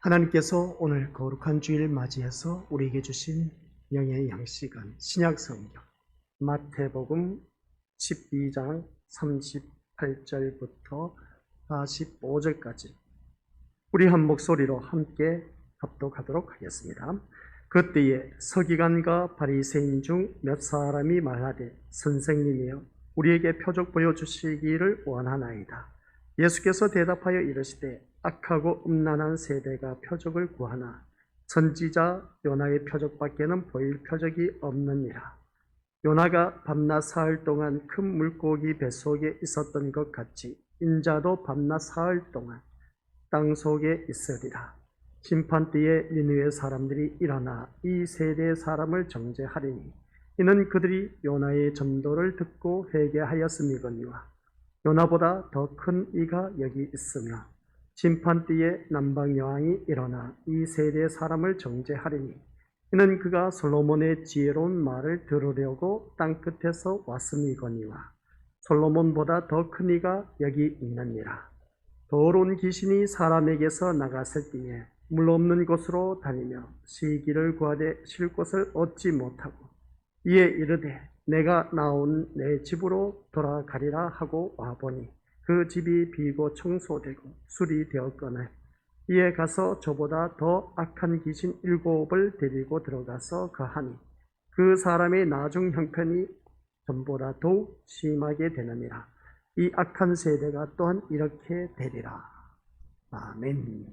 하나님께서 오늘 거룩한 주일 맞이해서 우리에게 주신 영의 양식은 신약성경 마태복음 12장 38절부터 45절까지 우리 한 목소리로 함께 합독하도록 하겠습니다. 그때에 서기관과 바리새인 중 몇 사람이 말하되 선생님이여 우리에게 표적 보여주시기를 원하나이다. 예수께서 대답하여 이르시되 악하고 음란한 세대가 표적을 구하나 선지자 요나의 표적밖에는 보일 표적이 없느니라. 요나가 밤낮 사흘 동안 큰 물고기 뱃속에 있었던 것 같이 인자도 밤낮 사흘 동안 땅 속에 있으리라. 심판때에 니느웨 사람들이 일어나 이 세대의 사람을 정죄하리니 이는 그들이 요나의 전도를 듣고 회개하였음이거니와 요나보다 더 큰 이가 여기 있으며 심판때에 남방여왕이 일어나 이 세대의 사람을 정죄하리니 이는 그가 솔로몬의 지혜로운 말을 들으려고 땅끝에서 왔음이거니와 솔로몬보다 더 큰 이가 여기 있느니라. 더러운 귀신이 사람에게서 나갔을 때에 물 없는 곳으로 다니며 쉬기를 구하되 쉴 곳을 얻지 못하고 이에 이르되 내가 나온 내 집으로 돌아가리라 하고 와보니 그 집이 비고 청소되고 술이 되었거늘 이에 가서 저보다 더 악한 귀신 7을 데리고 들어가서 거하니 그 사람의 나중 형편이 전보다 더욱 심하게 되느니라. 이 악한 세대가 또한 이렇게 되리라. 아멘.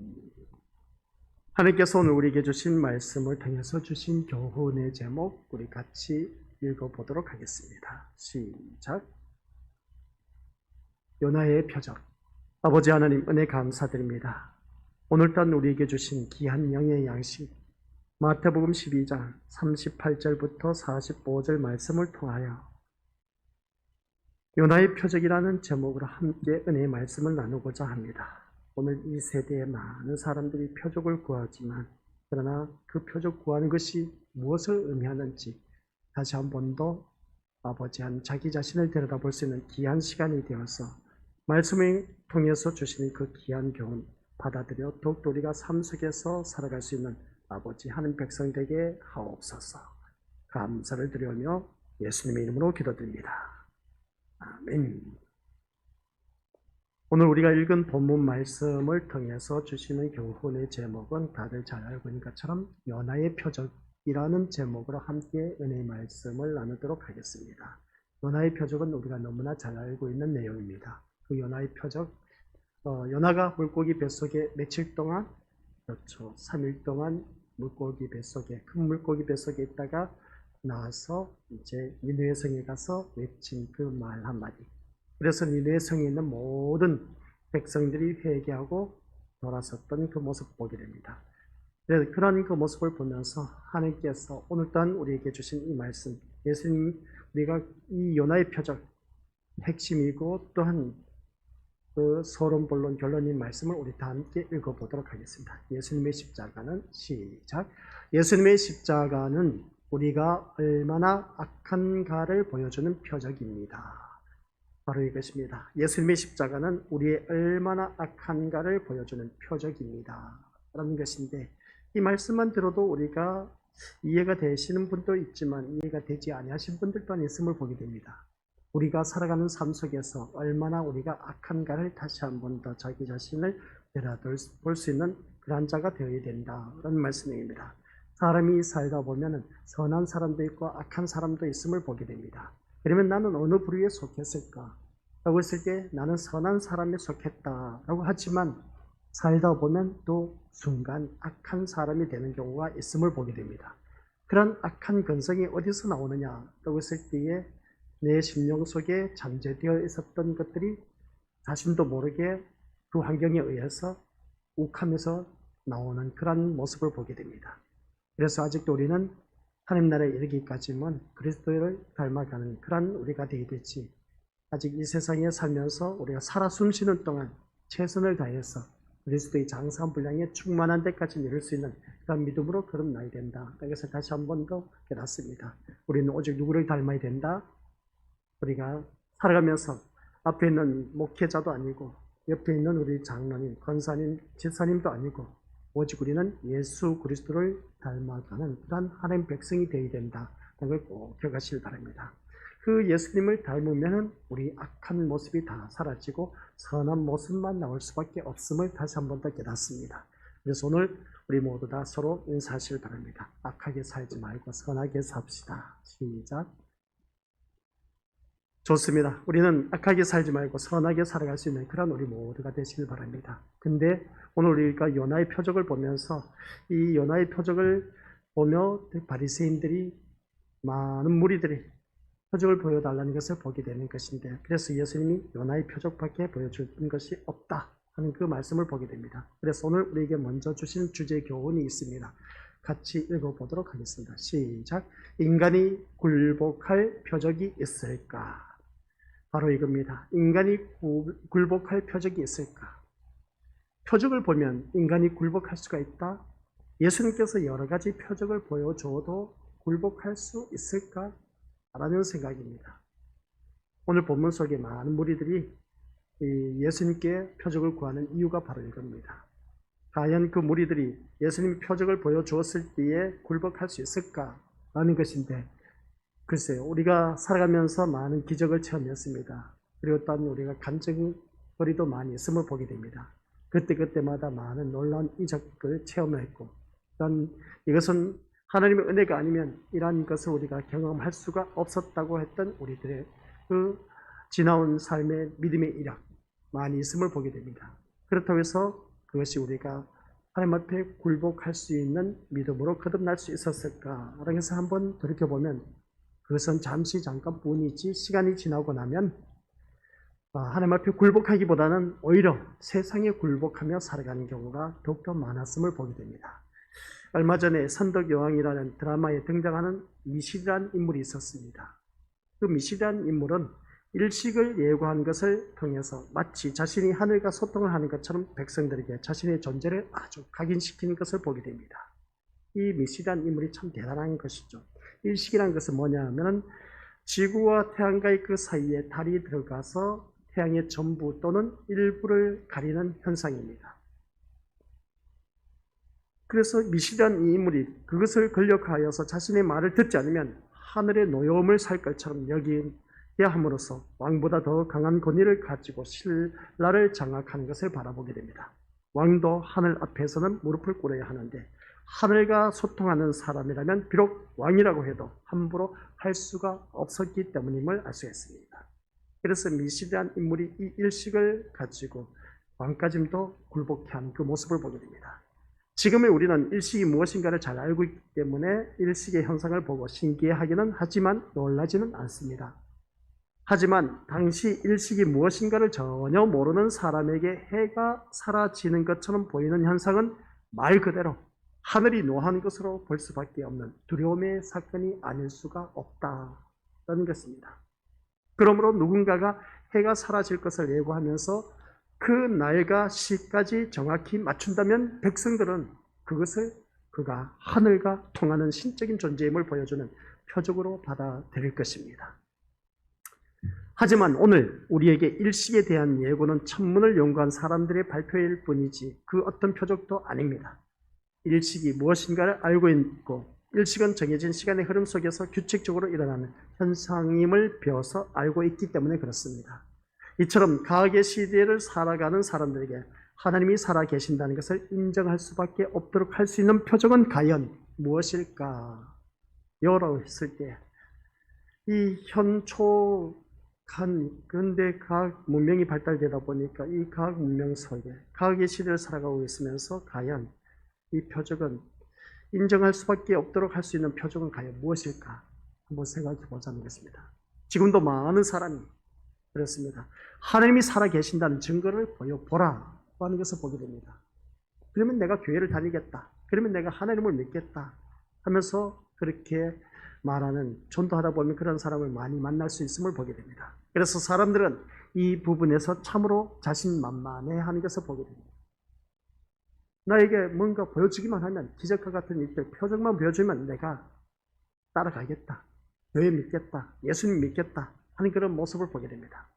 하나님께서 오늘 우리에게 주신 말씀을 통해서 주신 교훈의 제목 우리 같이 읽어보도록 하겠습니다. 시작. 요나의 표적. 아버지 하나님 은혜 감사드립니다. 오늘 단 우리에게 주신 귀한 영의 양식 마태복음 12장 38절부터 45절 말씀을 통하여 요나의 표적이라는 제목으로 함께 은혜의 말씀을 나누고자 합니다. 오늘 이 세대의 많은 사람들이 표적을 구하지만 그러나 그 표적 구하는 것이 무엇을 의미하는지 다시 한 번 더 아버지 한 자기 자신을 들여다볼 수 있는 귀한 시간이 되어서 말씀을 통해서 주시는 그 귀한 교훈 받아들여 더욱더 우리가 삶 속에서 살아갈 수 있는 아버지 하는 백성 되게 하옵소서. 감사를 드리며 예수님의 이름으로 기도드립니다. 아멘. 오늘 우리가 읽은 본문 말씀을 통해서 주시는 교훈의 제목은 다들 잘 알고 있는 것처럼 요나의 표적이라는 제목으로 함께 은혜의 말씀을 나누도록 하겠습니다. 요나의 표적은 우리가 너무나 잘 알고 있는 내용입니다. 그 요나의 표적, 요나가 물고기 뱃속에 며칠 동안, 그렇죠, 3일 동안 물고기 뱃속에, 큰 물고기 뱃속에 있다가 나와서 이제 니느웨 성에 가서 외친 그 말 한마디. 그래서 니느웨 성에 있는 모든 백성들이 회개하고 돌아섰던 그 모습을 보게 됩니다. 그래서 그런 그 모습을 보면서 하나님께서 오늘 또한 우리에게 주신 이 말씀, 예수님 우리가 이 요나의 표적 핵심이고 또한 그 서론, 본론, 결론인 말씀을 우리 다 함께 읽어보도록 하겠습니다. 예수님의 십자가는 시작. 예수님의 십자가는 우리가 얼마나 악한가를 보여주는 표적입니다. 바로 이것입니다. 예수님의 십자가는 우리의 얼마나 악한가를 보여주는 표적입니다. 라는 것인데 이 말씀만 들어도 우리가 이해가 되시는 분도 있지만 이해가 되지 아니하신 분들 또한 있음을 보게 됩니다. 우리가 살아가는 삶 속에서 얼마나 우리가 악한가를 다시 한 번 더 자기 자신을 되돌아볼 수 있는 그런 자가 되어야 된다라는 말씀입니다. 사람이 살다 보면 선한 사람도 있고 악한 사람도 있음을 보게 됩니다. 그러면 나는 어느 부류에 속했을까? 라고 했을 때 나는 선한 사람에 속했다라고 하지만 살다 보면 또 순간 악한 사람이 되는 경우가 있음을 보게 됩니다. 그런 악한 근성이 어디서 나오느냐라고 했을 때에 내 심령 속에 잠재되어 있었던 것들이 자신도 모르게 그 환경에 의해서 욱하면서 나오는 그런 모습을 보게 됩니다. 그래서 아직도 우리는 하나님 나라에 이르기까지는 그리스도를 닮아가는 그런 우리가 되어야 되지, 아직 이 세상에 살면서 우리가 살아 숨쉬는 동안 최선을 다해서 그리스도의 장사한 분량에 충만한 데까지 이룰 수 있는 그런 믿음으로 걸어나야 된다. 그래서 다시 한 번 더 깨닫습니다. 우리는 오직 누구를 닮아야 된다? 우리가 살아가면서 앞에 있는 목회자도 아니고 옆에 있는 우리 장로님, 권사님, 집사님도 아니고 오직 우리는 예수 그리스도를 닮아가는 그러한 하나님 백성이 되어야 된다는 걸 꼭 기억하시길 바랍니다. 그 예수님을 닮으면 우리 악한 모습이 다 사라지고 선한 모습만 나올 수밖에 없음을 다시 한 번 더 깨닫습니다. 그래서 오늘 우리 모두 다 서로 인사하시길 바랍니다. 악하게 살지 말고 선하게 삽시다. 시작. 좋습니다. 우리는 악하게 살지 말고 선하게 살아갈 수 있는 그런 우리 모두가 되시길 바랍니다. 근데 오늘 우리가 요나의 표적을 보면서 이 요나의 표적을 보며 바리새인들이 많은 무리들이 표적을 보여달라는 것을 보게 되는 것인데, 그래서 예수님이 요나의 표적밖에 보여준 것이 없다 하는 그 말씀을 보게 됩니다. 그래서 오늘 우리에게 먼저 주신 주제 교훈이 있습니다. 같이 읽어보도록 하겠습니다. 시작. 인간이 굴복할 표적이 있을까? 바로 이겁니다. 인간이 굴복할 표적이 있을까? 표적을 보면 인간이 굴복할 수가 있다? 예수님께서 여러 가지 표적을 보여줘도 굴복할 수 있을까? 라는 생각입니다. 오늘 본문 속에 많은 무리들이 예수님께 표적을 구하는 이유가 바로 이겁니다. 과연 그 무리들이 예수님이 표적을 보여주었을 때에 굴복할 수 있을까라는 것인데, 글쎄요, 우리가 살아가면서 많은 기적을 체험했습니다. 그리고 또한 우리가 간증거리도 많이 있음을 보게 됩니다. 그때그때마다 많은 놀라운 이적을 체험했고, 또한 이것은 하나님의 은혜가 아니면 이러한 것을 우리가 경험할 수가 없었다고 했던 우리들의 그 지나온 삶의 믿음의 이력 많이 있음을 보게 됩니다. 그렇다고 해서 그것이 우리가 하나님 앞에 굴복할 수 있는 믿음으로 거듭날 수 있었을까라고 해서 한번 돌이켜보면 그것은 잠시 잠깐뿐이지, 시간이 지나고 나면 하나님 앞에 굴복하기보다는 오히려 세상에 굴복하며 살아가는 경우가 더욱더 많았음을 보게 됩니다. 얼마 전에 선덕여왕이라는 드라마에 등장하는 미실이라는 인물이 있었습니다. 그 미실이라는 인물은 일식을 예고한 것을 통해서 마치 자신이 하늘과 소통을 하는 것처럼 백성들에게 자신의 존재를 아주 각인시키는 것을 보게 됩니다. 이 미실이라는 인물이 참 대단한 것이죠. 일식이라는 것은 뭐냐 하면 지구와 태양과의 그 사이에 달이 들어가서 태양의 전부 또는 일부를 가리는 현상입니다. 그래서 미실이라는 이 인물이 그것을 권력화하여서 자신의 말을 듣지 않으면 하늘의 노여움을 살 것처럼 여기야 함으로써 왕보다 더 강한 권위를 가지고 신라를 장악하는 것을 바라보게 됩니다. 왕도 하늘 앞에서는 무릎을 꿇어야 하는데 하늘과 소통하는 사람이라면 비록 왕이라고 해도 함부로 할 수가 없었기 때문임을 알 수 있습니다. 그래서 미실이라는 인물이 이 일식을 가지고 왕까짐도 굴복해 하는 그 모습을 보게 됩니다. 지금의 우리는 일식이 무엇인가를 잘 알고 있기 때문에 일식의 현상을 보고 신기해하기는 하지만 놀라지는 않습니다. 하지만 당시 일식이 무엇인가를 전혀 모르는 사람에게 해가 사라지는 것처럼 보이는 현상은 말 그대로 하늘이 노한 것으로 볼 수밖에 없는 두려움의 사건이 아닐 수가 없다는 것입니다. 그러므로 누군가가 해가 사라질 것을 예고하면서 그 날과 시까지 정확히 맞춘다면 백성들은 그것을 그가 하늘과 통하는 신적인 존재임을 보여주는 표적으로 받아들일 것입니다. 하지만 오늘 우리에게 일식에 대한 예고는 천문을 연구한 사람들의 발표일 뿐이지 그 어떤 표적도 아닙니다. 일식이 무엇인가를 알고 있고 일식은 정해진 시간의 흐름 속에서 규칙적으로 일어나는 현상임을 배워서 알고 있기 때문에 그렇습니다. 이처럼 과학의 시대를 살아가는 사람들에게 하나님이 살아계신다는 것을 인정할 수밖에 없도록 할 수 있는 표적은 과연 무엇일까? 여러 했을 때 이 현초한 근대 과학 문명이 발달되다 보니까 이 과학 문명 속에 과학의 시대를 살아가고 있으면서 과연 이 표적은 인정할 수밖에 없도록 할 수 있는 표적은 과연 무엇일까? 한번 생각해 보자는 것입니다. 지금도 많은 사람이 그렇습니다. 하나님이 살아계신다는 증거를 보여보라 하는 것을 보게 됩니다. 그러면 내가 교회를 다니겠다. 그러면 내가 하나님을 믿겠다 하면서 그렇게 말하는, 전도하다 보면 그런 사람을 많이 만날 수 있음을 보게 됩니다. 그래서 사람들은 이 부분에서 참으로 자신만만해하는 것을 보게 됩니다. 나에게 뭔가 보여주기만 하면, 기적과 같은 일들, 표적만 보여주면 내가 따라가겠다. 교회 믿겠다. 예수님 믿겠다 하는 그런 모습을 보게 됩니다.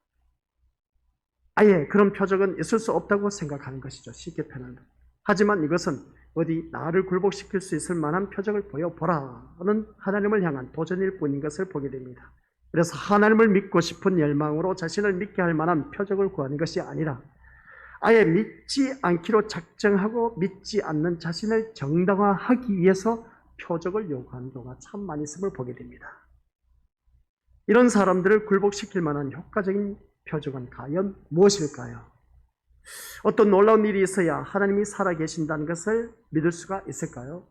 아예 그런 표적은 있을 수 없다고 생각하는 것이죠. 쉽게 표현하면. 하지만 이것은 어디 나를 굴복시킬 수 있을 만한 표적을 보여보라는 하나님을 향한 도전일 뿐인 것을 보게 됩니다. 그래서 하나님을 믿고 싶은 열망으로 자신을 믿게 할 만한 표적을 구하는 것이 아니라 아예 믿지 않기로 작정하고 믿지 않는 자신을 정당화하기 위해서 표적을 요구하는 경우가 참 많이 있음을 보게 됩니다. 이런 사람들을 굴복시킬 만한 효과적인 표적은 과연 무엇일까요? 어떤 놀라운 일이 있어야 하나님이 살아계신다는 것을 믿을 수가 있을까요?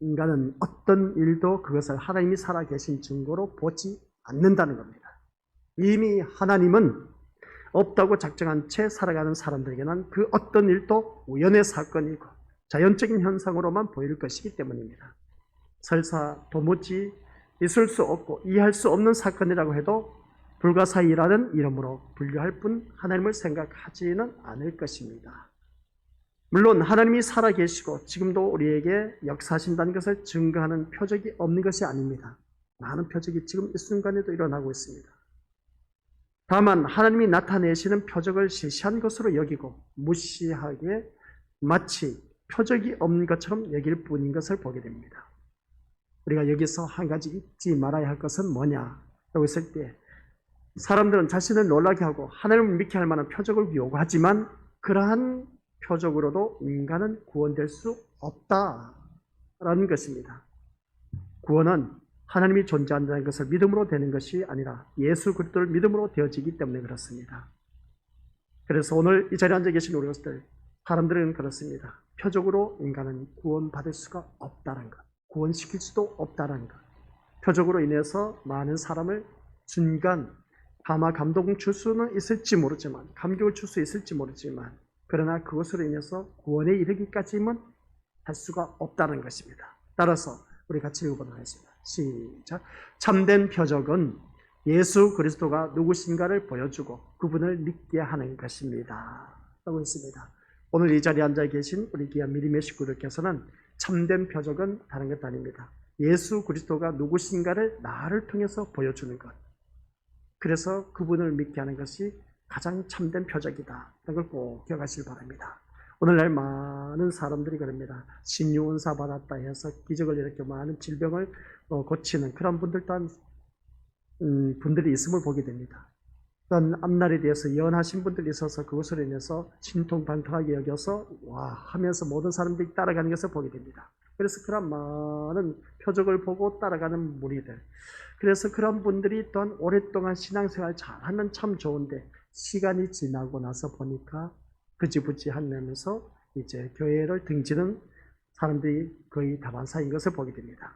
인간은 어떤 일도 그것을 하나님이 살아계신 증거로 보지 않는다는 겁니다. 이미 하나님은 없다고 작정한 채 살아가는 사람들에게는 그 어떤 일도 우연의 사건이고 자연적인 현상으로만 보일 것이기 때문입니다. 설사 도무지 있을 수 없고 이해할 수 없는 사건이라고 해도 불가사의라는 이름으로 분류할 뿐 하나님을 생각하지는 않을 것입니다. 물론 하나님이 살아계시고 지금도 우리에게 역사하신다는 것을 증거하는 표적이 없는 것이 아닙니다. 많은 표적이 지금 이 순간에도 일어나고 있습니다. 다만 하나님이 나타내시는 표적을 시시한 것으로 여기고 무시하게 마치 표적이 없는 것처럼 여길 뿐인 것을 보게 됩니다. 우리가 여기서 한 가지 잊지 말아야 할 것은 뭐냐라고 했을 때 사람들은 자신을 놀라게 하고 하나님을 믿게 할 만한 표적을 요구하지만 그러한 표적으로도 인간은 구원될 수 없다라는 것입니다. 구원은 하나님이 존재한다는 것을 믿음으로 되는 것이 아니라 예수 그리스도를 믿음으로 되어지기 때문에 그렇습니다. 그래서 오늘 이 자리에 앉아 계신 우리 것들 사람들은 그렇습니다. 표적으로 인간은 구원받을 수가 없다는 것, 구원시킬 수도 없다는 것, 표적으로 인해서 많은 사람을 순간 아마 감동을 줄 수는 있을지 모르지만 감격을 줄 수 있을지 모르지만 그러나 그것으로 인해서 구원에 이르기까지는 할 수가 없다는 것입니다. 따라서 우리 같이 읽어보도록 하겠습니다. 시작. 참된 표적은 예수 그리스도가 누구신가를 보여주고 그분을 믿게 하는 것입니다. 라고 했습니다. 오늘 이 자리에 앉아 계신 우리 귀한 믿음의 식구들께서는 참된 표적은 다른 것도 아닙니다. 예수 그리스도가 누구신가를 나를 통해서 보여주는 것. 그래서 그분을 믿게 하는 것이 가장 참된 표적이다. 이걸 꼭 기억하시길 바랍니다. 오늘날 많은 사람들이 그럽니다. 신유원사 받았다 해서 기적을 이렇게 많은 질병을 고치는 그런 분들 또한 분들이 있음을 보게 됩니다. 또한 앞날에 대해서 예언하신 분들이 있어서 그것으로 인해서 신통방통하게 여겨서 와 하면서 모든 사람들이 따라가는 것을 보게 됩니다. 그래서 그런 많은 표적을 보고 따라가는 무리들, 그래서 그런 분들이 또한 오랫동안 신앙생활 잘하면 참 좋은데 시간이 지나고 나서 보니까 그지부지하면서 이제 교회를 등지는 사람들이 거의 다반사인 것을 보게 됩니다.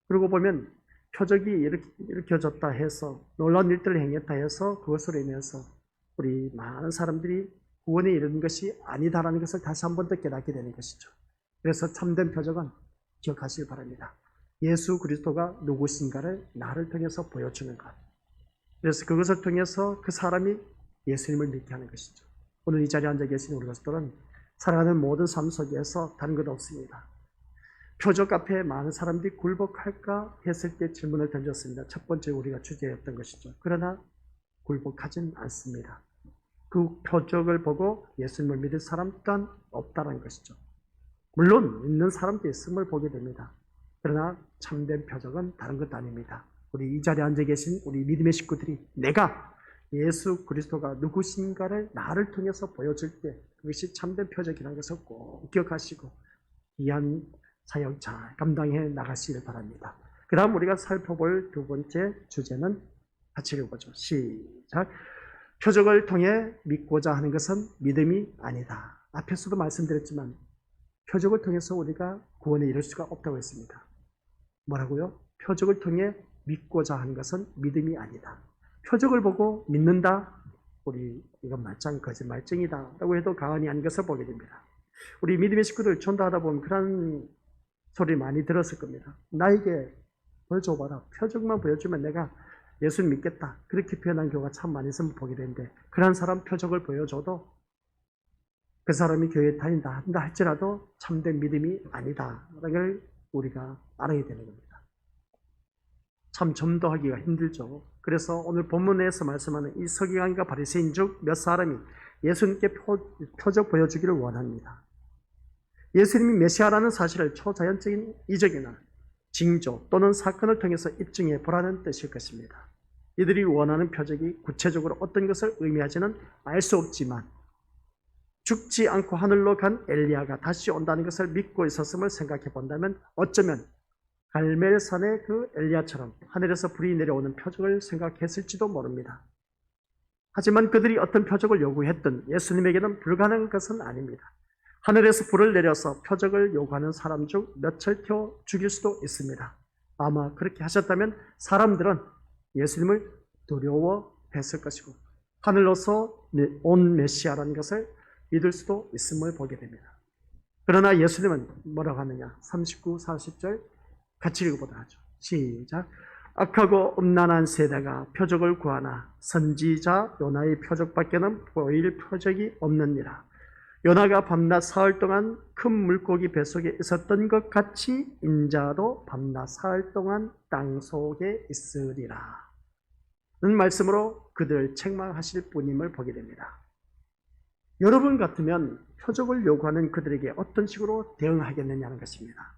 그리고 보면 표적이 일으켜졌다 해서 놀라운 일들을 행했다 해서 그것으로 인해서 우리 많은 사람들이 구원에 이르는 것이 아니다라는 것을 다시 한 번 더 깨닫게 되는 것이죠. 그래서 참된 표적은 기억하시길 바랍니다. 예수 그리스도가 누구신가를 나를 통해서 보여주는 것. 그래서 그것을 통해서 그 사람이 예수님을 믿게 하는 것이죠. 오늘 이 자리에 앉아 계신 우리 것들은 살아가는 모든 삶 속에서 다른 것 없습니다. 표적 앞에 많은 사람들이 굴복할까 했을 때 질문을 던졌습니다. 첫 번째 우리가 주제였던 것이죠. 그러나 굴복하진 않습니다. 그 표적을 보고 예수님을 믿을 사람 또한 없다는 것이죠. 물론 있는 사람도 있음을 보게 됩니다. 그러나 참된 표적은 다른 것도 아닙니다. 우리 이 자리에 앉아 계신 우리 믿음의 식구들이 내가 예수 그리스도가 누구신가를 나를 통해서 보여줄 때 그것이 참된 표적이라는 것을 꼭 기억하시고 귀한 사역 잘 감당해 나가시길 바랍니다. 그 다음 우리가 살펴볼 두 번째 주제는 같이 읽어보죠. 시작. 표적을 통해 믿고자 하는 것은 믿음이 아니다. 앞에서도 말씀드렸지만 표적을 통해서 우리가 구원에 이를 수가 없다고 했습니다. 뭐라고요? 표적을 통해 믿고자 하는 것은 믿음이 아니다. 표적을 보고 믿는다? 우리 이건 말짱 거짓말쟁이다 라고 해도 과언이 아닌 것을 보게 됩니다. 우리 믿음의 식구들 전도하다 보면 그런 소리 많이 들었을 겁니다. 나에게 보여줘봐라. 표적만 보여주면 내가 예수를 믿겠다. 그렇게 표현한 경우가 참 많이 있으면 보게 되는데 그런 사람 표적을 보여줘도 그 사람이 교회에 다닌다 한다 할지라도 참된 믿음이 아니다 라는 걸 우리가 알아야 되는 겁니다. 참 전도하기가 힘들죠. 그래서 오늘 본문에서 말씀하는 이 서기관과 바리새인 중 몇 사람이 예수님께 표적 보여주기를 원합니다. 예수님이 메시아라는 사실을 초자연적인 이적이나 징조 또는 사건을 통해서 입증해 보라는 뜻일 것입니다. 이들이 원하는 표적이 구체적으로 어떤 것을 의미하지는 알 수 없지만 죽지 않고 하늘로 간 엘리야가 다시 온다는 것을 믿고 있었음을 생각해 본다면 어쩌면 갈멜산의 그 엘리야처럼 하늘에서 불이 내려오는 표적을 생각했을지도 모릅니다. 하지만 그들이 어떤 표적을 요구했든 예수님에게는 불가능한 것은 아닙니다. 하늘에서 불을 내려서 표적을 요구하는 사람 중 몇을 태워 죽일 수도 있습니다. 아마 그렇게 하셨다면 사람들은 예수님을 두려워했을 것이고 하늘로서 온 메시아라는 것을 믿을 수도 있음을 보게 됩니다. 그러나 예수님은 뭐라고 하느냐? 39, 40절 같이 읽어보도록 하죠. 시작. 악하고 음란한 세대가 표적을 구하나 선지자 요나의 표적밖에는 보일 표적이 없느니라. 요나가 밤낮 사흘 동안 큰 물고기 뱃속에 있었던 것 같이 인자도 밤낮 사흘 동안 땅속에 있으리라. 는 말씀으로 그들 책망하실 분임을 보게 됩니다. 여러분 같으면 표적을 요구하는 그들에게 어떤 식으로 대응하겠느냐는 것입니다.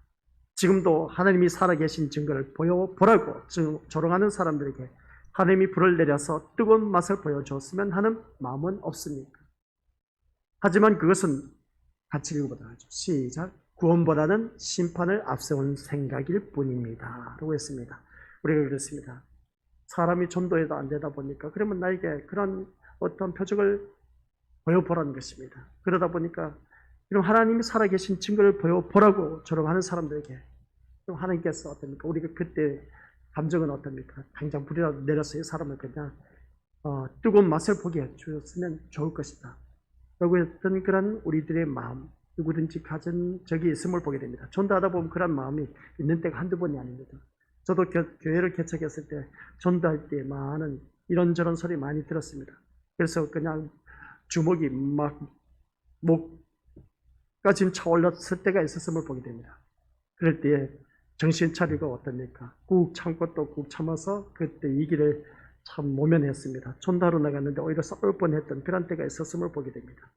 지금도 하나님이 살아계신 증거를 보여보라고 조롱하는 사람들에게 하나님이 불을 내려서 뜨거운 맛을 보여주었으면 하는 마음은 없습니까? 하지만 그것은 같이 읽어보도록 하죠. 시작. 구원보다는 심판을 앞세운 생각일 뿐입니다. 라고 했습니다. 우리가 그렇습니다. 사람이 전도해도 안 되다 보니까 그러면 나에게 그런 어떤 표적을 보여보라는 것입니다. 그러다 보니까 그럼 하나님이 살아계신 증거를 보여보라고 조롱하는 사람들에게 그럼 하나님께서 어떻습니까? 우리가 그때 감정은 어떻습니까? 당장 불이라도 내려서 이 사람을 그냥 뜨거운 맛을 보게 해주셨으면 좋을 것이다. 라고 했던 그런 우리들의 마음, 누구든지 가진 적이 있음을 보게 됩니다. 전도하다 보면 그런 마음이 있는 때가 한두 번이 아닙니다. 저도 교회를 개척했을 때 전도할 때 많은 이런저런 소리 많이 들었습니다. 그래서 그냥 주먹이 막 목까지 차올랐을 때가 있었음을 보게 됩니다. 그럴 때에 정신 차리고 어떻습니까? 꾹 참고 또 꾹 참아서 그때 이 길을 참 모면했습니다. 전도하러 나갔는데 오히려 싸울 뻔했던 그런 때가 있었음을 보게 됩니다.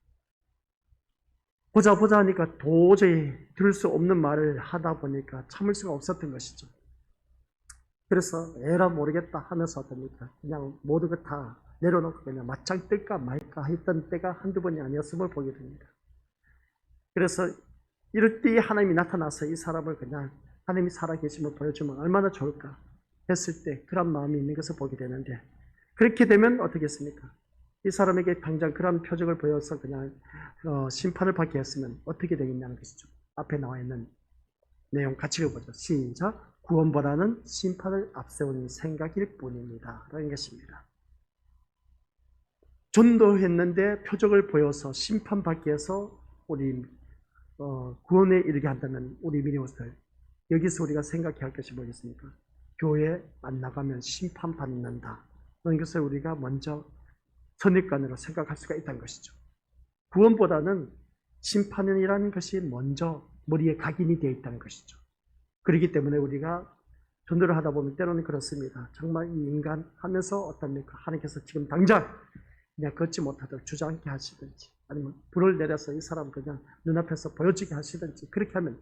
보자 하니까 도저히 들을 수 없는 말을 하다 보니까 참을 수가 없었던 것이죠. 그래서 에라 모르겠다 하면서 어떻습니까? 그냥 모든 것 다 내려놓고 그냥 맞짱 뜰까 말까 했던 때가 한두 번이 아니었음을 보게 됩니다. 그래서 이럴 때 하나님이 나타나서 이 사람을 그냥 하나님이 살아계심을 보여주면 얼마나 좋을까 했을 때 그런 마음이 있는 것을 보게 되는데 그렇게 되면 어떻게 했습니까? 이 사람에게 당장 그런 표적을 보여서 그냥 심판을 받게 했으면 어떻게 되겠냐는 것이죠. 앞에 나와 있는 내용 같이 읽어보죠. 시작. 구원보다는 심판을 앞세운 생각일 뿐입니다. 라는 것입니다. 전도했는데 표적을 보여서 심판받게 해서 우리 구원에 이르게 한다면 우리 미니오스들 여기서 우리가 생각해야 할 것이 뭐겠습니까? 교회 안 나가면 심판받는다. 그런 것을 우리가 먼저 선입관으로 생각할 수가 있다는 것이죠. 구원보다는 심판이라는 것이 먼저 머리에 각인이 되어 있다는 것이죠. 그렇기 때문에 우리가 전도를 하다 보면 때로는 그렇습니다. 정말 이 인간 하면서 어떻습니까? 하나님께서 지금 당장 그냥 걷지 못하도록 주저앉게 하시든지 아니면 불을 내려서 이 사람 그냥 눈앞에서 보여지게 하시든지 그렇게 하면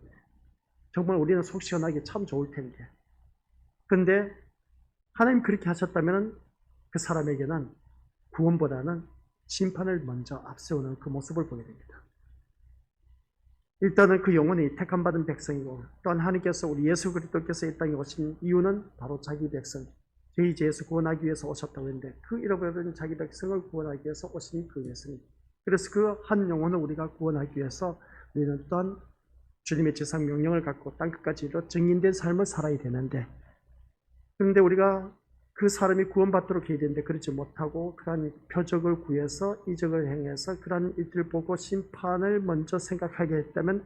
정말 우리는 속 시원하기 참 좋을 텐데 그런데 하나님 그렇게 하셨다면 그 사람에게는 구원보다는 심판을 먼저 앞세우는 그 모습을 보게 됩니다. 일단은 그 영혼이 택함받은 백성이고 또한 하나님께서 우리 예수 그리스도께서 이 땅에 오신 이유는 바로 자기 백성 죄의 죄에서 구원하기 위해서 오셨다고 했는데 그 잃어버린 자기 백성을 구원하기 위해서 오신 그 예수님. 그래서 그 한 영혼을 우리가 구원하기 위해서 우리는 또한 주님의 지상 명령을 갖고 땅끝까지 이르러 증인된 삶을 살아야 되는데 그런데 우리가 그 사람이 구원받도록 해야 되는데 그렇지 못하고 그러한 표적을 구해서 이적을 행해서 그러한 일들을 보고 심판을 먼저 생각하게 했다면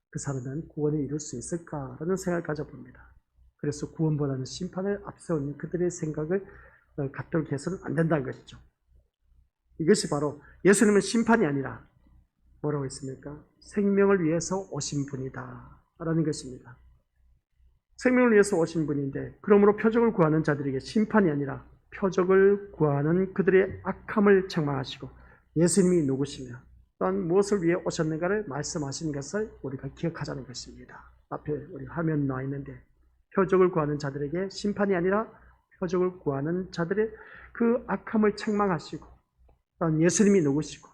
그 사람은 구원에 이룰 수 있을까라는 생각을 가져봅니다. 그래서 구원보다는 심판을 앞세운 그들의 생각을 갖도록 해서는 안 된다는 것이죠. 이것이 바로 예수님은 심판이 아니라 뭐라고 했습니까? 생명을 위해서 오신 분이다 라는 것입니다. 생명을 위해서 오신 분인데 그러므로 표적을 구하는 자들에게 심판이 아니라 표적을 구하는 그들의 악함을 책망하시고 예수님이 누구시며 또한 무엇을 위해 오셨는가를 말씀하신 것을 우리가 기억하자는 것입니다. 앞에 우리 화면 나와 있는데 표적을 구하는 자들에게 심판이 아니라 표적을 구하는 자들의 그 악함을 책망하시고 또한 예수님이 누구시고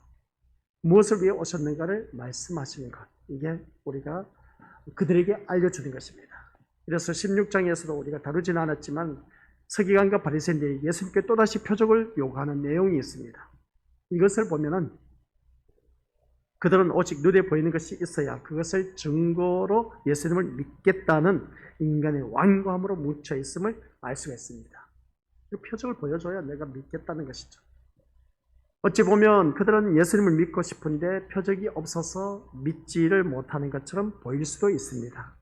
무엇을 위해 오셨는가를 말씀하시는 것, 이게 우리가 그들에게 알려주는 것입니다. 그래서 16장에서도 우리가 다루지는 않았지만 서기관과 바리새인들이 예수님께 또다시 표적을 요구하는 내용이 있습니다. 이것을 보면은 그들은 오직 눈에 보이는 것이 있어야 그것을 증거로 예수님을 믿겠다는 인간의 완고함으로 묻혀 있음을 알 수가 있습니다. 그 표적을 보여줘야 내가 믿겠다는 것이죠. 어찌 보면 그들은 예수님을 믿고 싶은데 표적이 없어서 믿지를 못하는 것처럼 보일 수도 있습니다.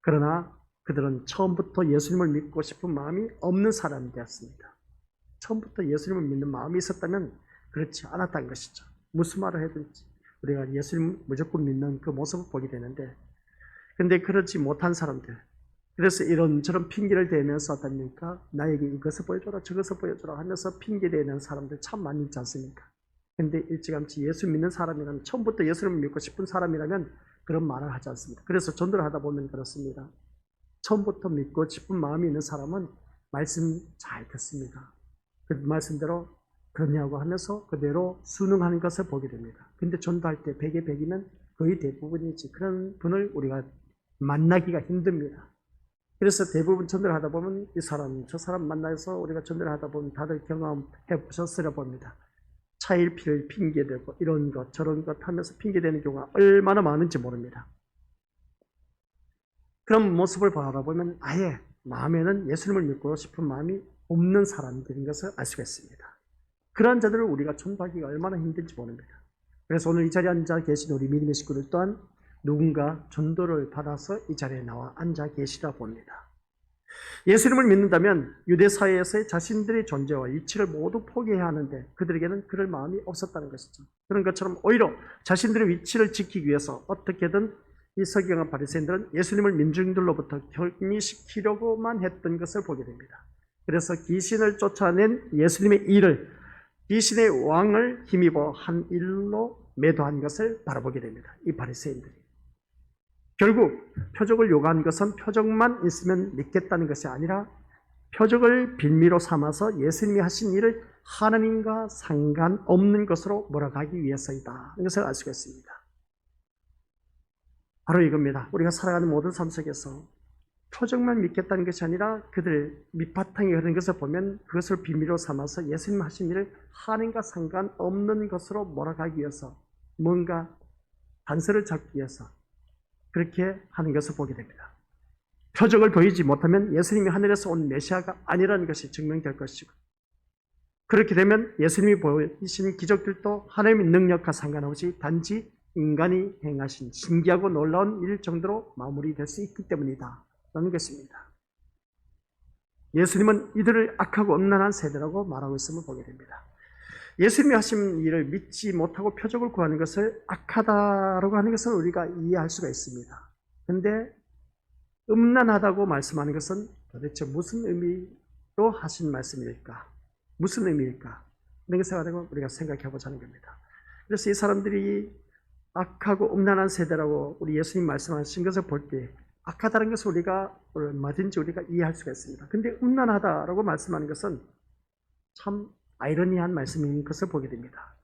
그러나 그들은 처음부터 예수님을 믿고 싶은 마음이 없는 사람이 되었습니다. 처음부터 예수님을 믿는 마음이 있었다면 그렇지 않았다는 것이죠. 무슨 말을 해든지 우리가 예수님 무조건 믿는 그 모습을 보게 되는데, 근데 그렇지 못한 사람들, 그래서 이런저런 핑계를 대면서 어떻습니까? 나에게 이것을 보여줘라 저것을 보여줘라 하면서 핑계대는 사람들 참 많이 있지 않습니까? 근데 일찌감치 예수 믿는 사람이라면, 처음부터 예수님을 믿고 싶은 사람이라면 그런 말을 하지 않습니다. 그래서 전도를 하다 보면 그렇습니다. 처음부터 믿고 싶은 마음이 있는 사람은 말씀 잘 듣습니다. 그 말씀대로 그러냐고 하면서 그대로 순응하는 것을 보게 됩니다. 근데 전도할 때 100에 100이면 거의 대부분이지, 그런 분을 우리가 만나기가 힘듭니다. 그래서 대부분 전도를 하다 보면 이 사람 저 사람 만나서 우리가 전도를 하다 보면 다들 경험해 보셨으려 봅니다. 차일피를 핑계대고 이런 것 저런 것 하면서 핑계대는 경우가 얼마나 많은지 모릅니다. 그런 모습을 바라보면 아예 마음에는 예수님을 믿고 싶은 마음이 없는 사람들인 것을 알 수가 있습니다. 그러한 자들을 우리가 전도하기가 얼마나 힘든지 모릅니다. 그래서 오늘 이 자리에 앉아 계신 우리 믿음의 식구들 또한 누군가 전도를 받아서 이 자리에 나와 앉아 계시다 봅니다. 예수님을 믿는다면 유대 사회에서의 자신들의 존재와 위치를 모두 포기해야 하는데 그들에게는 그럴 마음이 없었다는 것이죠. 그런 것처럼 오히려 자신들의 위치를 지키기 위해서 어떻게든 이 서기관과 바리새인들은 예수님을 민중들로부터 격리시키려고만 했던 것을 보게 됩니다. 그래서 귀신을 쫓아낸 예수님의 일을 귀신의 왕을 힘입어 한 일로 매도한 것을 바라보게 됩니다. 이 바리새인들이. 결국 표적을 요구한 것은 표적만 있으면 믿겠다는 것이 아니라 표적을 빌미로 삼아서 예수님이 하신 일을 하나님과 상관없는 것으로 몰아가기 위해서이다. 이것을 알 수가 있습니다. 바로 이겁니다. 우리가 살아가는 모든 삶 속에서 표적만 믿겠다는 것이 아니라 그들 밑바탕에 흐르는 것을 보면 그것을 비밀로 삼아서 예수님 하신 일을 하나님과 상관없는 것으로 몰아가기 위해서 뭔가 단서를 잡기 위해서 그렇게 하는 것을 보게 됩니다. 표적을 보이지 못하면 예수님이 하늘에서 온 메시아가 아니라는 것이 증명될 것이고, 그렇게 되면 예수님이 보이신 기적들도 하나님의 능력과 상관없이 단지 인간이 행하신 신기하고 놀라운 일 정도로 마무리될 수 있기 때문이다 라는 것입니다. 예수님은 이들을 악하고 음란한 세대라고 말하고 있음을 보게 됩니다. 예수님이 하신 일을 믿지 못하고 표적을 구하는 것을 악하다라고 하는 것을 우리가 이해할 수가 있습니다. 그런데 음란하다고 말씀하는 것은 도대체 무슨 의미로 하신 말씀일까? 무슨 의미일까? 이런 것을 가지고 우리가 생각해 보자는 겁니다. 그래서 이 사람들이 악하고 음란한 세대라고 우리 예수님 말씀하신 것을 볼 때 악하다는 것을 우리가 얼마든지 우리가 이해할 수가 있습니다. 그런데 음란하다라고 말씀하는 것은 참 아이러니한 말씀인 것을 보게 됩니다.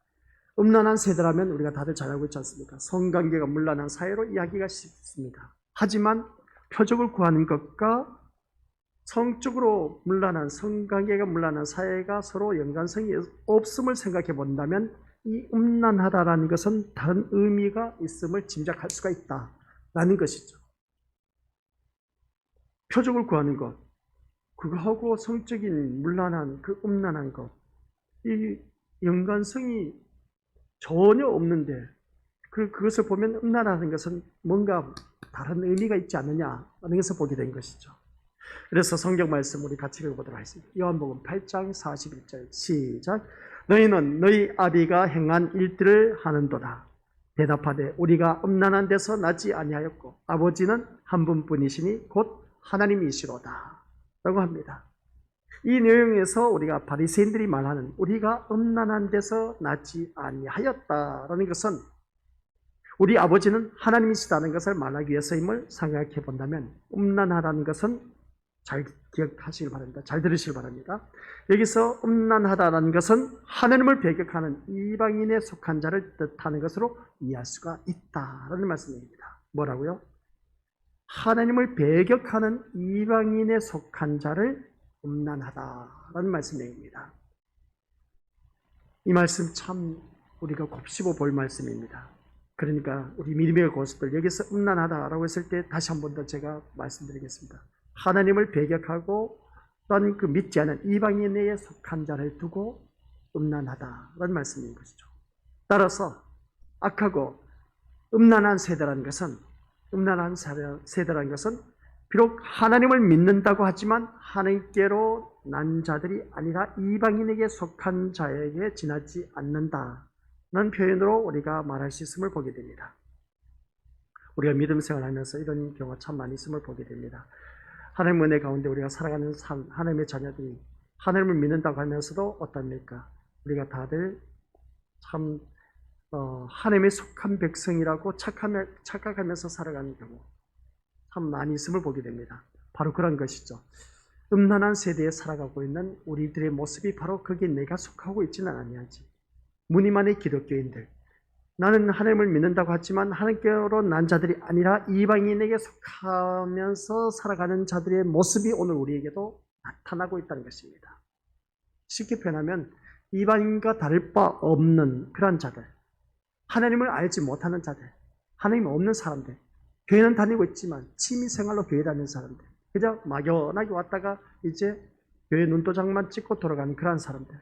음란한 세대라면 우리가 다들 잘 알고 있지 않습니까? 성관계가 문란한 사회로 이야기가 쉽습니다. 하지만 표적을 구하는 것과 성적으로 문란한, 성관계가 문란한 사회가 서로 연관성이 없음을 생각해 본다면 이 음란하다라는 것은 다른 의미가 있음을 짐작할 수가 있다라는 것이죠. 표적을 구하는 것, 그거하고 성적인 문란한 그 음란한 것, 이 연관성이 전혀 없는데 그것을 보면 음란하는 것은 뭔가 다른 의미가 있지 않느냐 하는 것을 보게 된 것이죠. 그래서 성경 말씀 우리 같이 읽어보도록 하겠습니다. 요한복음 8장 41절 시작. 너희는 너희 아비가 행한 일들을 하는도다. 대답하되 우리가 음란한 데서 나지 아니하였고 아버지는 한 분뿐이시니 곧 하나님이시로다 라고 합니다. 이 내용에서 우리가 바리새인들이 말하는 우리가 음란한 데서 나지 아니하였다라는 것은 우리 아버지는 하나님이시다는 것을 말하기 위해서임을 생각해 본다면 음란하다는 것은 잘 기억하시길 바랍니다. 잘 들으시길 바랍니다. 여기서 음란하다는 것은 하나님을 배격하는 이방인에 속한 자를 뜻하는 것으로 이해할 수가 있다라는 말씀입니다. 뭐라고요? 하나님을 배격하는 이방인에 속한 자를 음란하다라는 말씀입니다. 이 말씀 참 우리가 곱씹어 볼 말씀입니다. 그러니까 우리 믿음의 고수들 여기서 음란하다라고 했을 때 다시 한 번 더 제가 말씀드리겠습니다. 하나님을 배격하고 또한 그 믿지 않은 이방인에 속한 자를 두고 음란하다라는 말씀인 것이죠. 따라서 악하고 음란한 세대라는 것은 비록 하나님을 믿는다고 하지만 하나님께로 난 자들이 아니라 이방인에게 속한 자에게 지나지 않는다는 표현으로 우리가 말할 수 있음을 보게 됩니다. 우리가 믿음 생활하면서 이런 경우가 참 많이 있음을 보게 됩니다. 하나님 은혜 가운데 우리가 살아가는 삶, 하나님의 자녀들이 하나님을 믿는다고 하면서도 어떻습니까? 우리가 다들 참 하나님의 속한 백성이라고 착각하면서 살아가는 경우 참 많이 있음을 보게 됩니다. 바로 그런 것이죠. 음란한 세대에 살아가고 있는 우리들의 모습이 바로 거기에 내가 속하고 있지는 않냐지. 무늬만의 기독교인들, 나는 하나님을 믿는다고 하지만 하나님께로 난 자들이 아니라 이방인에게 속하면서 살아가는 자들의 모습이 오늘 우리에게도 나타나고 있다는 것입니다. 쉽게 표현하면 이방인과 다를 바 없는 그런 자들, 하나님을 알지 못하는 자들, 하나님 없는 사람들, 교회는 다니고 있지만 취미생활로 교회 다니는 사람들, 그저 막연하게 왔다가 이제 교회 눈도장만 찍고 돌아가는 그런 사람들,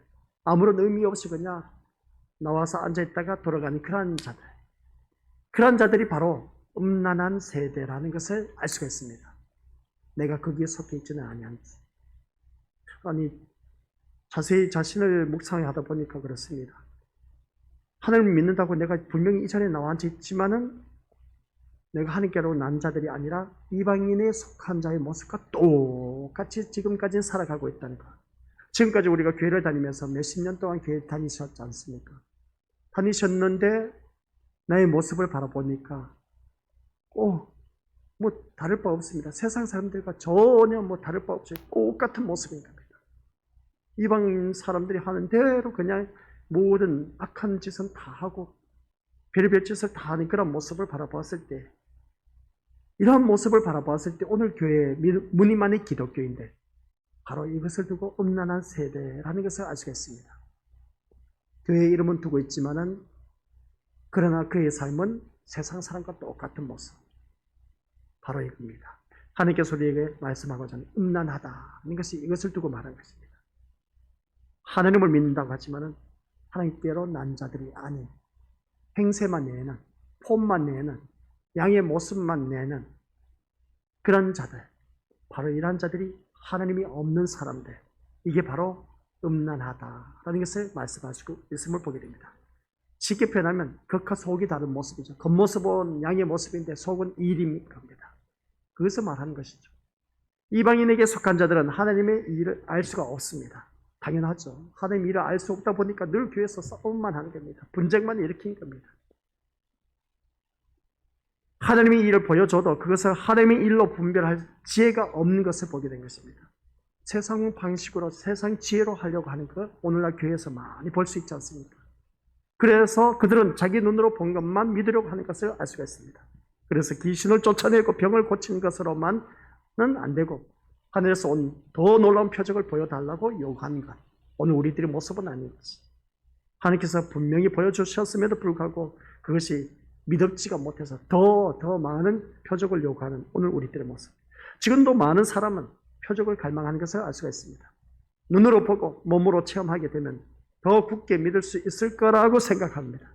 아무런 의미 없이 그냥 나와서 앉아있다가 돌아가는 그런 자들, 그런 자들이 바로 음란한 세대라는 것을 알 수가 있습니다. 내가 거기에 속해 있지는 아니한지. 아니, 자세히 자신을 묵상하다 보니까 그렇습니다. 하나님을 믿는다고 내가 분명히 이 자리에 나와 앉아있지만은 내가 하나님께로 난 자들이 아니라 이방인에 속한 자의 모습과 똑같이 지금까지 살아가고 있다는 것. 지금까지 우리가 교회를 다니면서 몇십 년 동안 교회 다니셨지 않습니까? 다니셨는데 나의 모습을 바라보니까 뭐 다를 바 없습니다. 세상 사람들과 전혀 뭐 다를 바 없이 똑같은 모습인 겁니다. 이방 사람들이 하는 대로 그냥 모든 악한 짓은 다 하고 별의별 짓을 다 하는 그런 모습을 바라보았을 때, 이러한 모습을 바라보았을 때 오늘 교회에 무늬만의 기독교인들, 바로 이것을 두고 음란한 세대라는 것을 알 수가 있습니다. 교회의 이름은 두고 있지만은 그러나 그의 삶은 세상 사람과 똑같은 모습, 바로 이겁니다. 하나님께서 우리에게 말씀하고자 하는 음란하다는 것이 이것을 두고 말한 것입니다. 하나님을 믿는다고 하지만은 하나님께로 난 자들이 아닌, 행세만 내는, 폼만 내는, 양의 모습만 내는 그런 자들, 바로 이러한 자들이 하나님이 없는 사람들, 이게 바로 음란하다라는 것을 말씀하시고 있음을 보게 됩니다. 쉽게 표현하면 겉과 속이 다른 모습이죠. 겉모습은 양의 모습인데 속은 일인 겁니다. 그것을 말하는 것이죠. 이방인에게 속한 자들은 하나님의 일을 알 수가 없습니다. 당연하죠. 하나님의 일을 알 수 없다 보니까 늘 교회에서 싸움만 하는 겁니다. 분쟁만 일으키는 겁니다. 하나님의 일을 보여줘도 그것을 하나님의 일로 분별할 지혜가 없는 것을 보게 된 것입니다. 세상 방식으로, 세상 지혜로 하려고 하는 것, 오늘날 교회에서 많이 볼 수 있지 않습니까? 그래서 그들은 자기 눈으로 본 것만 믿으려고 하는 것을 알 수가 있습니다. 그래서 귀신을 쫓아내고 병을 고치는 것으로만은 안 되고 하늘에서 온 더 놀라운 표적을 보여달라고 요구하는 것, 오늘 우리들의 모습은 아닌 것이, 하나님께서 분명히 보여주셨음에도 불구하고 그것이 믿음지가 못해서 더 많은 표적을 요구하는 오늘 우리들의 모습. 지금도 많은 사람은 표적을 갈망하는 것을 알 수가 있습니다. 눈으로 보고 몸으로 체험하게 되면 더 굳게 믿을 수 있을 거라고 생각합니다.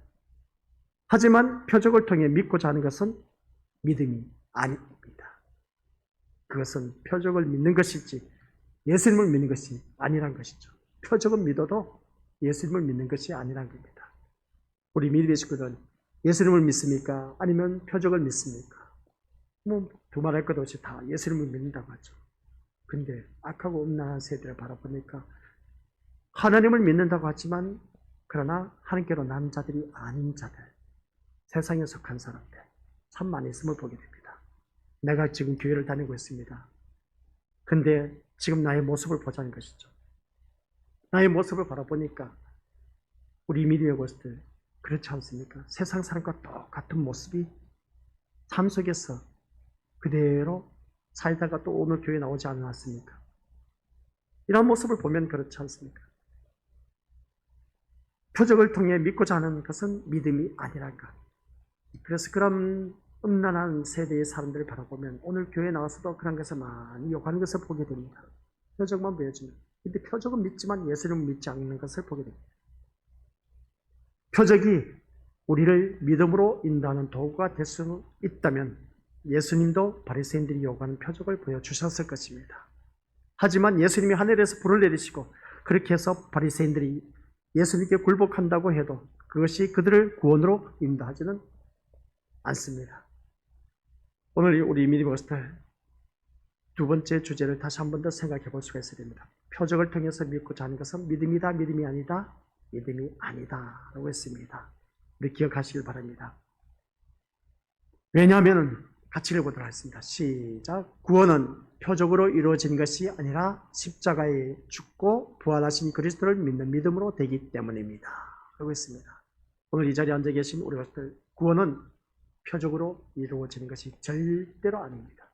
하지만 표적을 통해 믿고자 하는 것은 믿음이 아닙니다. 그것은 표적을 믿는 것이지 예수님을 믿는 것이 아니란 것이죠. 표적은 믿어도 예수님을 믿는 것이 아니란 겁니다. 우리 믿음의 식구들은 예수님을 믿습니까? 아니면 표적을 믿습니까? 뭐 두말할 것 없이 다 예수님을 믿는다고 하죠. 근데 악하고 음란한 세대를 바라보니까 하나님을 믿는다고 하지만 그러나 하나님께로 난 자들이 아닌 자들, 세상에 속한 사람들 참 많이 있음을 보게 됩니다. 내가 지금 교회를 다니고 있습니다. 근데 지금 나의 모습을 보자는 것이죠. 나의 모습을 바라보니까 우리 믿음의 것들 그렇지 않습니까? 세상 사람과 똑같은 모습이 삶 속에서 그대로 살다가 또 오늘 교회에 나오지 않았습니까? 이런 모습을 보면 그렇지 않습니까? 표적을 통해 믿고자 하는 것은 믿음이 아니란가. 그래서 그런 음란한 세대의 사람들을 바라보면 오늘 교회에 나와서도 그런 것을 많이 요구하는 것을 보게 됩니다. 표적만 보여주면. 근데 표적은 믿지만 예수님은 믿지 않는 것을 보게 됩니다. 표적이 우리를 믿음으로 인도하는 도구가 될 수 있다면 예수님도 바리새인들이 요구하는 표적을 보여주셨을 것입니다. 하지만 예수님이 하늘에서 불을 내리시고 그렇게 해서 바리새인들이 예수님께 굴복한다고 해도 그것이 그들을 구원으로 인도하지는 않습니다. 오늘 우리 믿음의 것들 두 번째 주제를 다시 한 번 더 생각해 볼 수가 있어야 됩니다. 표적을 통해서 믿고자 하는 것은 믿음이다, 믿음이 아니다, 믿음이 아니다 라고 했습니다. 우리 기억하시길 바랍니다. 왜냐하면 같이 읽어보도록 하겠습니다. 시작. 구원은 표적으로 이루어진 것이 아니라 십자가에 죽고 부활하신 그리스도를 믿는 믿음으로 되기 때문입니다 라고 했습니다. 오늘 이 자리에 앉아 계신 우리 것들 구원은 표적으로 이루어지는 것이 절대로 아닙니다.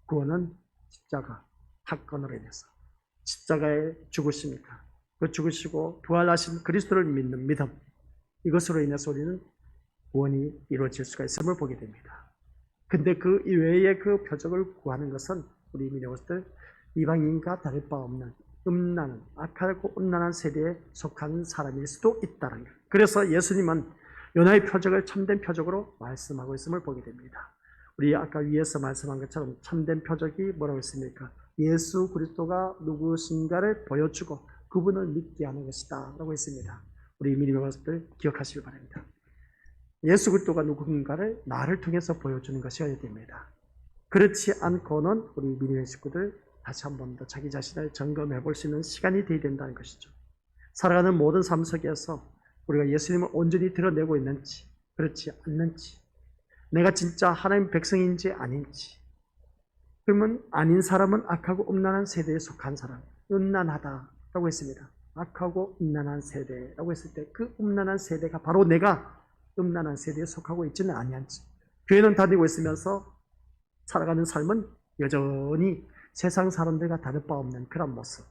구원은 십자가 사건으로 인해서 십자가에 죽으십니까? 그 죽으시고 부활하신 그리스도를 믿는 믿음 이것으로 인해서 우리는 구원이 이루어질 수가 있음을 보게 됩니다. 근데 그 이외의 그 표적을 구하는 것은 우리 믿음들 이방인과 다를 바 없는 음란한 악하고 음란한 세대에 속한 사람일 수도 있다는 것. 그래서 예수님은 요나의 표적을 참된 표적으로 말씀하고 있음을 보게 됩니다. 우리 아까 위에서 말씀한 것처럼 참된 표적이 뭐라고 했습니까? 예수 그리스도가 누구신가를 보여주고 그분을 믿게 하는 것이다 라고 했습니다. 우리 믿음의 것들 기억하시기 바랍니다. 예수 그리스도가 누군가를 나를 통해서 보여주는 것이어야 됩니다. 그렇지 않고는 우리 믿음의 식구들 다시 한 번 더 자기 자신을 점검해 볼 수 있는 시간이 되어야 된다는 것이죠. 살아가는 모든 삶 속에서 우리가 예수님을 온전히 드러내고 있는지 그렇지 않는지 내가 진짜 하나님 백성인지 아닌지 그러면 아닌 사람은 악하고 음란한 세대에 속한 사람 음란하다라고 했습니다. 악하고 음란한 세대라고 했을 때 그 음란한 세대가 바로 내가 음란한 세대에 속하고 있지는 아니한지 교회는 다니고 있으면서 살아가는 삶은 여전히 세상 사람들과 다를 바 없는 그런 모습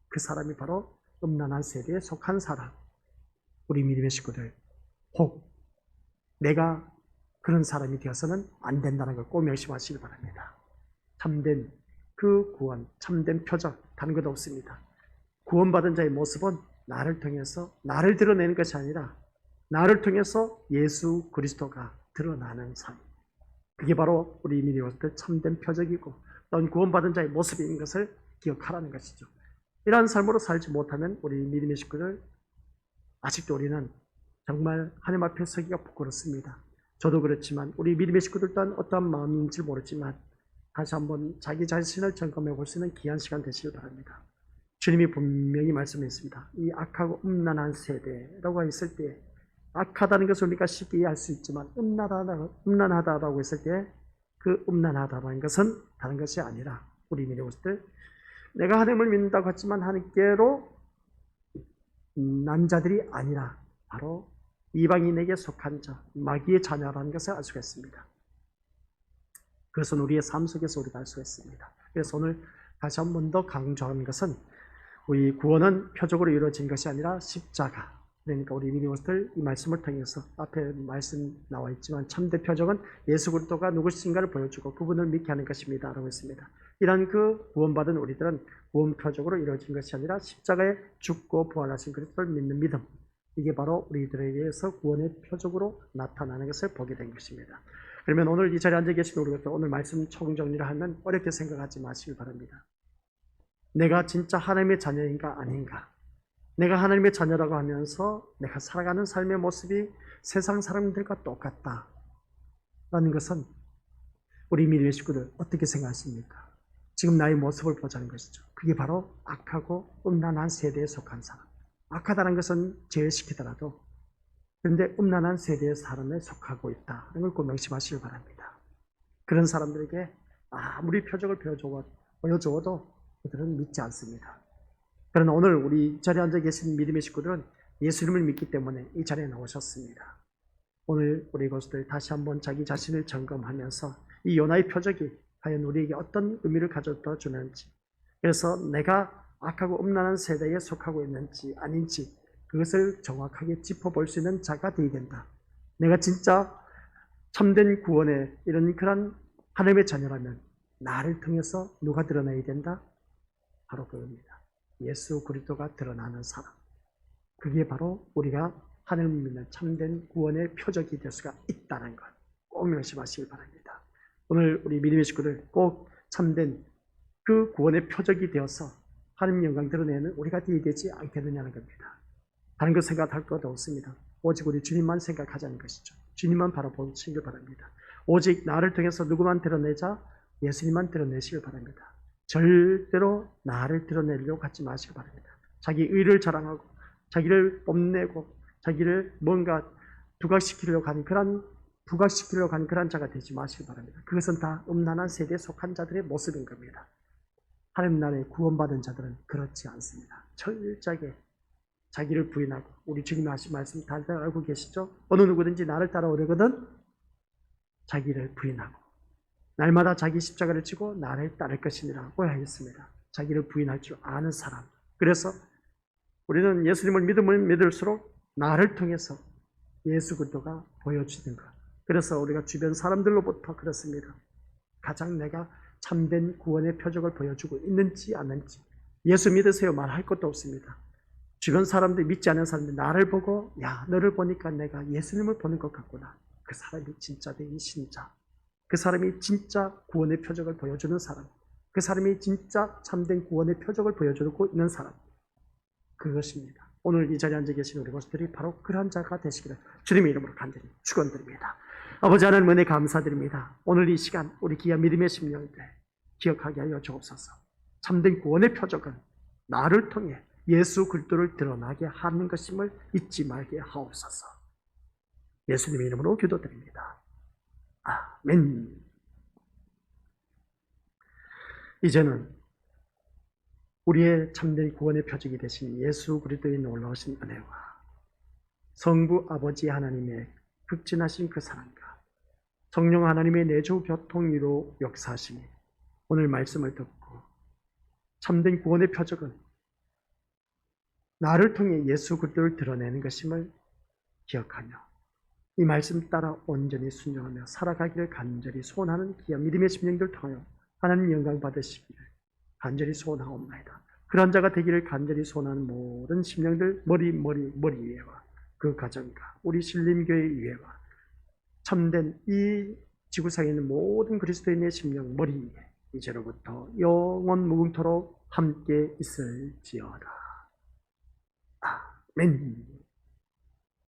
그 사람이 바로 음란한 세대에 속한 사람 우리 믿음의 식구들 혹 내가 그런 사람이 되어서는 안 된다는 걸 꼭 명심하시기 바랍니다. 참된 그 구원 참된 표적 다른 것 없습니다. 구원받은 자의 모습은 나를 통해서 나를 드러내는 것이 아니라 나를 통해서 예수 그리스도가 드러나는 삶 그게 바로 우리 믿음의 참된 표적이고 또한 구원받은 자의 모습인 것을 기억하라는 것이죠. 이러한 삶으로 살지 못하면 우리 믿음의 식구들 아직도 우리는 정말 하나님 앞에 서기가 부끄럽습니다. 저도 그렇지만 우리 믿음의 식구들 또한 어떠한 마음인지 모르지만 다시 한번 자기 자신을 점검해 볼 수 있는 귀한 시간 되시길 바랍니다. 주님이 분명히 말씀했습니다. 이 악하고 음란한 세대라고 했을 때 악하다는 것을 우리가 쉽게 이해할 수 있지만 음란하다라고 했을 때 그 음란하다라는 것은 다른 것이 아니라 우리 믿음의 것들 내가 하나님을 믿는다고 했지만 하나님께로 난 자들이 아니라 바로 이방인에게 속한 자, 마귀의 자녀라는 것을 알 수가 있습니다. 그것은 우리의 삶 속에서 우리가 알 수가 있습니다. 그래서 오늘 다시 한 번 더 강조하는 것은 우리 구원은 표적으로 이루어진 것이 아니라 십자가 그러니까 우리 믿음의 이 말씀을 통해서 앞에 말씀 나와 있지만 참된 표적은 예수 그리스도가 누구신가를 보여주고 그분을 믿게 하는 것입니다 라고 했습니다. 이러한 그 구원받은 우리들은 구원 표적으로 이루어진 것이 아니라 십자가에 죽고 부활하신 그리스도를 믿는 믿음 이게 바로 우리들에게서 구원의 표적으로 나타나는 것을 보게 된 것입니다. 그러면 오늘 이 자리에 앉아 계신 우리부터 오늘 말씀 총정리를 하면 어렵게 생각하지 마시길 바랍니다. 내가 진짜 하나님의 자녀인가 아닌가 내가 하나님의 자녀라고 하면서 내가 살아가는 삶의 모습이 세상 사람들과 똑같다 라는 것은 우리 믿음의 식구들 어떻게 생각하십니까? 지금 나의 모습을 보자는 것이죠. 그게 바로 악하고 음란한 세대에 속한 사람 악하다는 것은 제외시키더라도 그런데 음란한 세대의 사람에 속하고 있다는 걸 꼭 명심하시길 바랍니다. 그런 사람들에게 아무리 표적을 보여주어도 그들은 믿지 않습니다. 그러나 오늘 우리 자리에 앉아 계신 믿음의 식구들은 예수님을 믿기 때문에 이 자리에 나오셨습니다. 오늘 우리 것들 다시 한번 자기 자신을 점검하면서 이 요나의 표적이 과연 우리에게 어떤 의미를 가져다 주는지, 그래서 내가 악하고 음란한 세대에 속하고 있는지 아닌지 그것을 정확하게 짚어볼 수 있는 자가 되어야 된다. 내가 진짜 참된 구원의 이런 그런 하나님의 자녀라면 나를 통해서 누가 드러나야 된다? 바로 그겁니다. 예수 그리스도가 드러나는 사람. 그게 바로 우리가 하나님을 믿는 참된 구원의 표적이 될 수가 있다는 것 꼭 명심하시길 바랍니다. 오늘 우리 믿음의 식구들 꼭 참된 그 구원의 표적이 되어서 하나님 영광 드러내는 우리가 되어야 되지 않겠느냐는 겁니다. 다른 것 생각할 것 없습니다. 오직 우리 주님만 생각하자는 것이죠. 주님만 바라보시길 바랍니다. 오직 나를 통해서 누구만 드러내자? 예수님만 드러내시길 바랍니다. 절대로 나를 드러내려고 하지 마시길 바랍니다. 자기 의를 자랑하고 자기를 뽐내고 자기를 뭔가 부각시키려고 하는 그런 자가 되지 마시길 바랍니다. 그것은 다 음란한 세대에 속한 자들의 모습인 겁니다. 하나님 나라에 구원받은 자들은 그렇지 않습니다. 철저하게 자기를 부인하고, 우리 주님이 하신 말씀 다들 알고 계시죠? 어느 누구든지 나를 따라오려거든 자기를 부인하고 날마다 자기 십자가를 지고 나를 따를 것이니라고 하였습니다. 자기를 부인할 줄 아는 사람. 그래서 우리는 예수님을 믿으면 믿을수록 나를 통해서 예수 그리스도가 보여주는 것. 그래서 우리가 주변 사람들로부터 그렇습니다. 가장 내가 참된 구원의 표적을 보여주고 있는지 아닌지 예수 믿으세요 말할 것도 없습니다. 주변 사람들이 믿지 않는 사람들이 나를 보고 야 너를 보니까 내가 예수님을 보는 것 같구나. 그 사람이 진짜 된 신자. 그 사람이 진짜 구원의 표적을 보여주는 사람. 그 사람이 진짜 참된 구원의 표적을 보여주고 있는 사람. 그것입니다. 오늘 이 자리에 앉아 계신 우리 모습들이 바로 그러한 자가 되시기를 주님의 이름으로 간절히 축원드립니다. 아버지 하나님 은혜 감사드립니다. 오늘 이 시간 우리 귀한 믿음의 심령들 기억하게 하여 주옵소서. 참된 구원의 표적은 나를 통해 예수 그리스도를 드러나게 하는 것임을 잊지 말게 하옵소서. 예수님의 이름으로 기도드립니다. 아멘. 이제는 우리의 참된 구원의 표적이 되신 예수 그리스도의 놀라우신 은혜와 성부 아버지 하나님의 극진하신 그 사랑과 성령 하나님의 내주 교통위로 역사하심이 오늘 말씀을 듣고 참된 구원의 표적은 나를 통해 예수 그리스도를 드러내는 것임을 기억하며 이 말씀 따라 온전히 순종하며 살아가기를 간절히 소원하는 귀한 믿음의 심령들 통하여 하나님 영광 받으시기를 간절히 소원하옵나이다. 그런 자가 되기를 간절히 소원하는 모든 심령들 머리 위에와 그 가정과 우리 신림교회 위에와 참된 이 지구상에 있는 모든 그리스도인의 심령 머리 위에 이제로부터 영원 무궁토록 함께 있을지어다. 아멘.